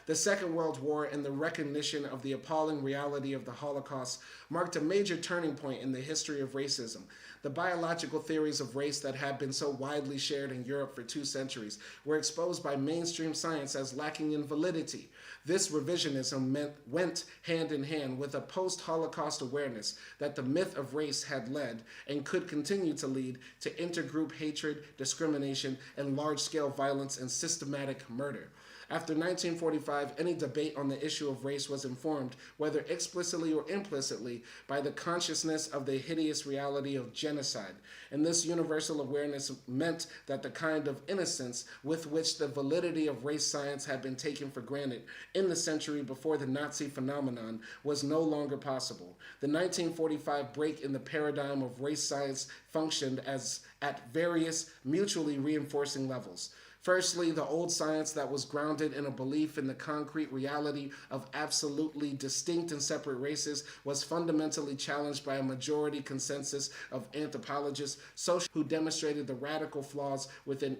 The Second World War and the recognition of the appalling reality of the Holocaust marked a major turning point in the history of racism. The biological theories of race that had been so widely shared in Europe for 2 centuries were exposed by mainstream science as lacking in validity. This revisionism went hand in hand with a post-Holocaust awareness that the myth of race had led and could continue to lead to intergroup hatred, discrimination, and large-scale violence and systematic murder. After 1945, any debate on the issue of race was informed, whether explicitly or implicitly, by the consciousness of the hideous reality of genocide. And this universal awareness meant that the kind of innocence with which the validity of race science had been taken for granted in the century before the Nazi phenomenon was no longer possible. The 1945 break in the paradigm of race science functioned as at various mutually reinforcing levels. Firstly, the old science that was grounded in a belief in the concrete reality of absolutely distinct and separate races was fundamentally challenged by a majority consensus of anthropologists, socialists who demonstrated the radical flaws within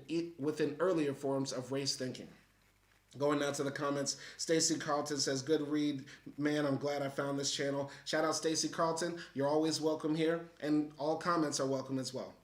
earlier forms of race thinking. Going now to the comments, Stacy Carlton says, good read, man, I'm glad I found this channel. Shout out Stacy Carlton, you're always welcome here, and all comments are welcome as well.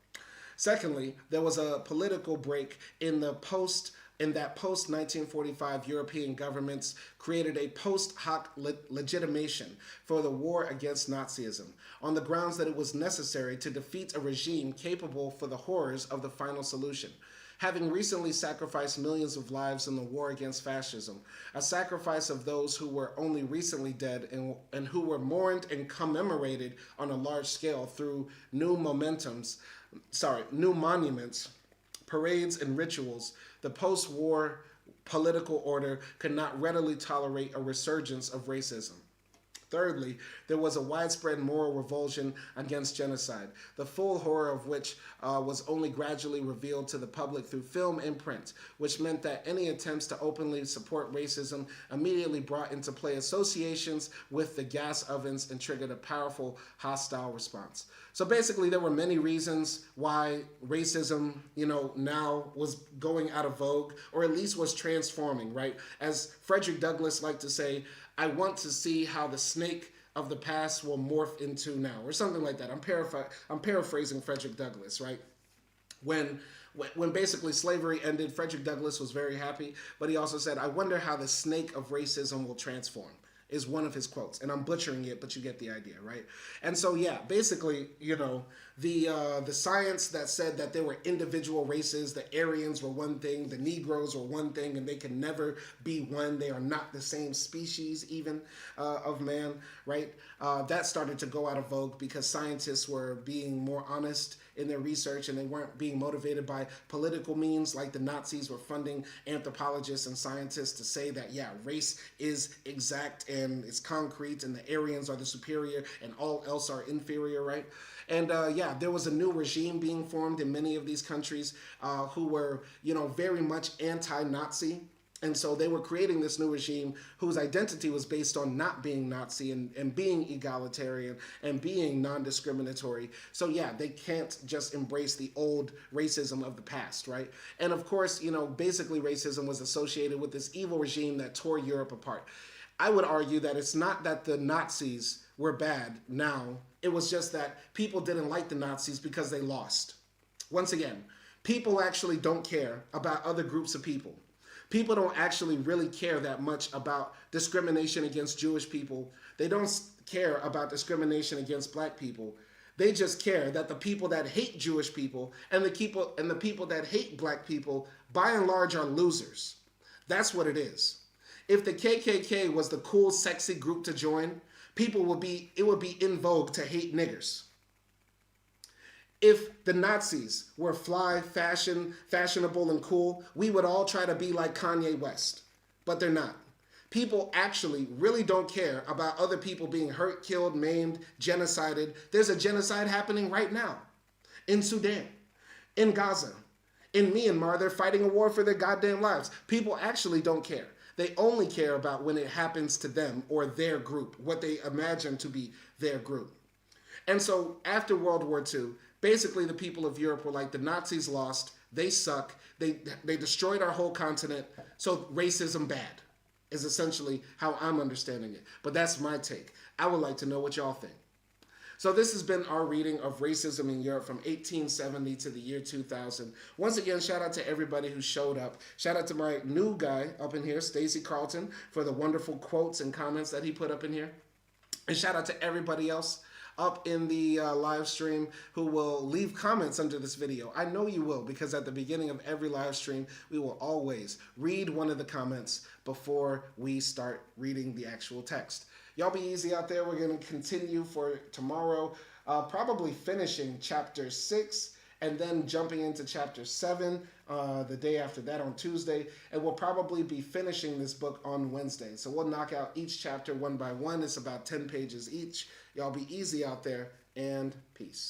Secondly, there was a political break in that post-1945 European governments created a post hoc legitimation for the war against Nazism on the grounds that it was necessary to defeat a regime capable for the horrors of the final solution. Having recently sacrificed millions of lives in the war against fascism, a sacrifice of those who were only recently dead and who were mourned and commemorated on a large scale through new monuments, parades, and rituals, the post-war political order could not readily tolerate a resurgence of racism. Thirdly, there was a widespread moral revulsion against genocide, the full horror of which was only gradually revealed to the public through film and print, which meant that any attempts to openly support racism immediately brought into play associations with the gas ovens and triggered a powerful hostile response. So basically, there were many reasons why racism, now was going out of vogue, or at least was transforming, right? As Frederick Douglass liked to say, I want to see how the snake of the past will morph into now, or something like that. I'm paraphrasing Frederick Douglass, right? When basically slavery ended, Frederick Douglass was very happy, but he also said, I wonder how the snake of racism will transform, is one of his quotes. And I'm butchering it, but you get the idea, right? And so, yeah, basically, the science that said that there were individual races, the Aryans were one thing, the Negroes were one thing, and they can never be one. They are not the same species even of man, right? That started to go out of vogue because scientists were being more honest in their research, and they weren't being motivated by political means like the Nazis were funding anthropologists and scientists to say that, yeah, race is exact and it's concrete and the Aryans are the superior and all else are inferior, right? And yeah, there was a new regime being formed in many of these countries who were, very much anti-Nazi. And so they were creating this new regime whose identity was based on not being Nazi and being egalitarian and being non-discriminatory. So yeah, they can't just embrace the old racism of the past, right? And of course, basically racism was associated with this evil regime that tore Europe apart. I would argue that it's not that the Nazis were bad now. It was just that people didn't like the Nazis because they lost. Once again, people actually don't care about other groups of people. People don't actually really care that much about discrimination against Jewish people. They don't care about discrimination against black people. They just care that the people that hate Jewish people and the people that hate black people, by and large, are losers. That's what it is. If the KKK was the cool, sexy group to join, it would be in vogue to hate niggers. If the Nazis were fly, fashionable, and cool, we would all try to be like Kanye West. But they're not. People actually really don't care about other people being hurt, killed, maimed, genocided. There's a genocide happening right now in Sudan, in Gaza, in Myanmar. They're fighting a war for their goddamn lives. People actually don't care. They only care about when it happens to them or their group, what they imagine to be their group. And so after World War II, basically the people of Europe were like, the Nazis lost, they suck, they destroyed our whole continent, so racism bad, is essentially how I'm understanding it. But that's my take. I would like to know what y'all think. So this has been our reading of racism in Europe from 1870 to the year 2000. Once again, shout out to everybody who showed up. Shout out to my new guy up in here, Stacy Carlton, for the wonderful quotes and comments that he put up in here. And shout out to everybody else up in the live stream who will leave comments under this video. I know you will, because at the beginning of every live stream, we will always read one of the comments before we start reading the actual text. Y'all be easy out there. We're going to continue for tomorrow, probably finishing chapter 6 and then jumping into chapter 7 the day after that on Tuesday. And we'll probably be finishing this book on Wednesday. So we'll knock out each chapter one by one. It's about 10 pages each. Y'all be easy out there, and peace.